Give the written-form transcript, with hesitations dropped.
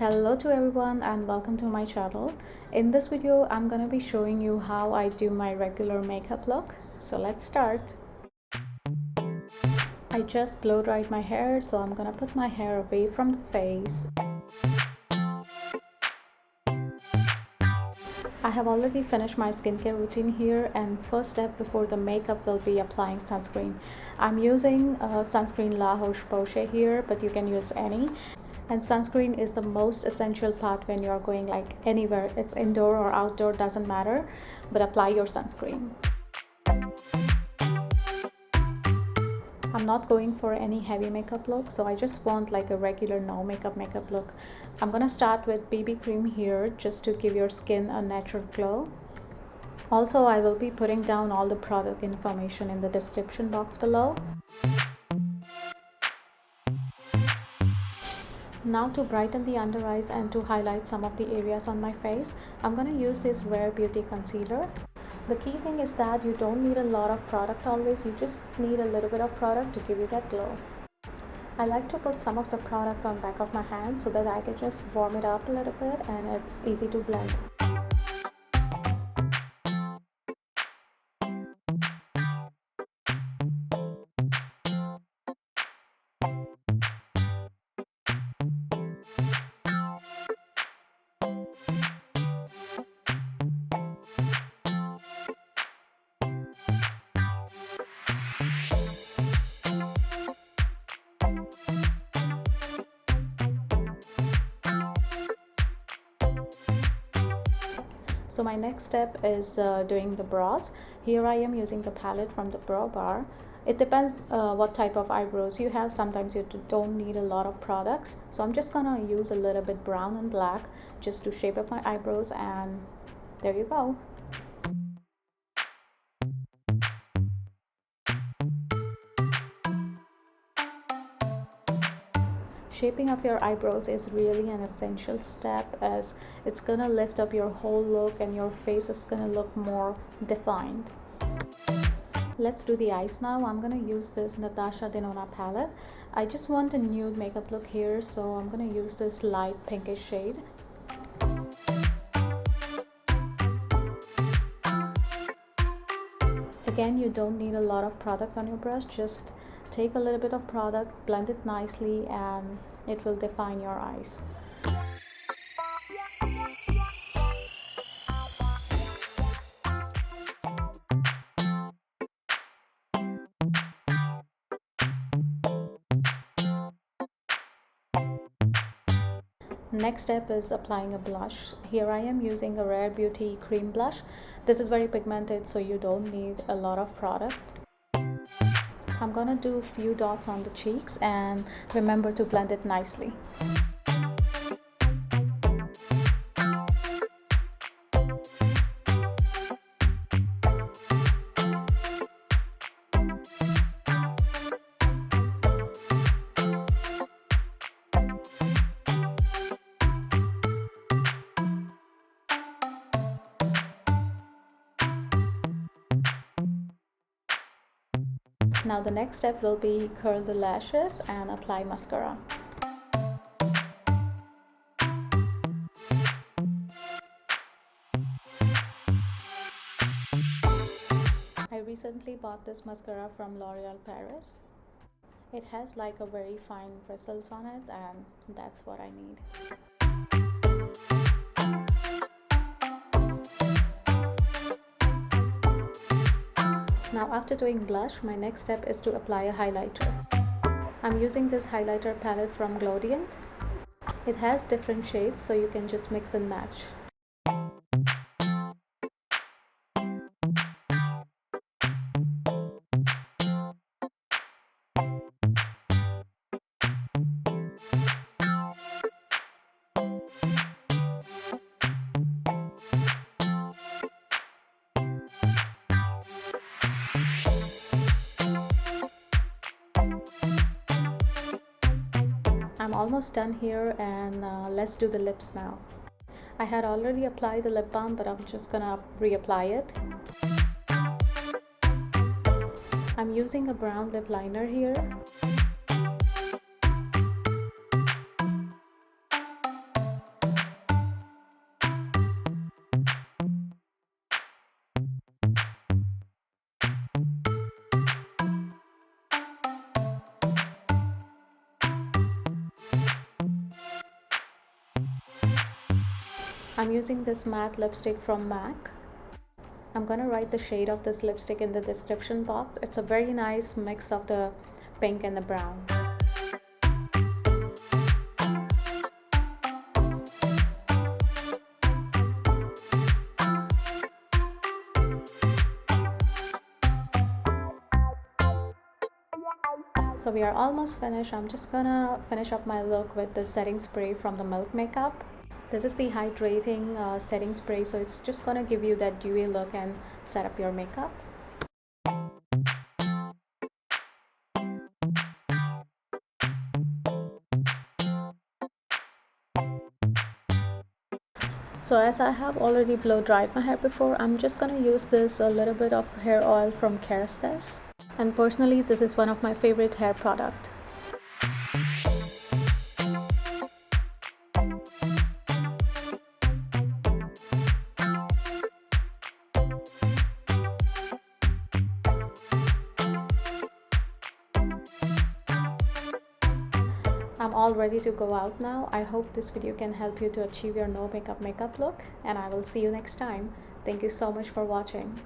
Hello to everyone and welcome to my channel. In this video, I'm gonna be showing you how I do my regular makeup look. So let's start. I just blow dried my hair, so I'm gonna put my hair away from the face. I have already finished my skincare routine here, and first step before the makeup will be applying sunscreen. I'm using sunscreen La Roche-Posay here, but you can use any. And sunscreen is the most essential part when you're going like anywhere. It's indoor or outdoor, doesn't matter, but apply your sunscreen. I'm not going for any heavy makeup look, so I just want like a regular no makeup look. I'm gonna start with BB cream here just to give your skin a natural glow. Also, I will be putting down all the product information in the description box below. Now to brighten the under eyes and to highlight some of the areas on my face, I'm going to use this Rare Beauty concealer. The key thing is that you don't need a lot of product always, you just need a little bit of product to give you that glow. I like to put some of the product on back of my hand so that I can just warm it up a little bit and it's easy to blend. So my next step is doing the brows. Here I am using the palette from the Brow Bar. It depends what type of eyebrows you have. Sometimes you don't need a lot of products. So I'm just gonna use a little bit brown and black just to shape up my eyebrows, and there you go. Shaping up your eyebrows is really an essential step as it's gonna lift up your whole look and your face is gonna look more defined. Let's do the eyes now. I'm gonna use this Natasha Denona palette. I just want a nude makeup look here, so I'm gonna use this light pinkish shade. Again, you don't need a lot of product on your brush, just take a little bit of product, blend it nicely, and it will define your eyes. Next step is applying a blush. Here I am using a Rare Beauty cream blush. This is very pigmented, so you don't need a lot of product. I'm gonna do a few dots on the cheeks and remember to blend it nicely. Now the next step will be curl the lashes and apply mascara. I recently bought this mascara from L'Oreal Paris. It has like a very fine bristles on it, and that's what I need. Now after doing blush, my next step is to apply a highlighter. I'm using this highlighter palette from Glowdient. It has different shades, so you can just mix and match. I'm almost done here, and let's do the lips now. I had already applied the lip balm, but I'm just gonna reapply it. I'm using a brown lip liner here. I'm using this matte lipstick from MAC. I'm gonna write the shade of this lipstick in the description box. It's a very nice mix of the pink and the brown. So we are almost finished. I'm just gonna finish up my look with the setting spray from the Milk Makeup. This is the hydrating setting spray, so it's just gonna give you that dewy look and set up your makeup. So as I have already blow dried my hair before, I'm just gonna use this a little bit of hair oil from Kerastase. And personally, this is one of my favorite hair product. I'm all ready to go out now. I hope this video can help you to achieve your no makeup look, and I will see you next time. Thank you so much for watching.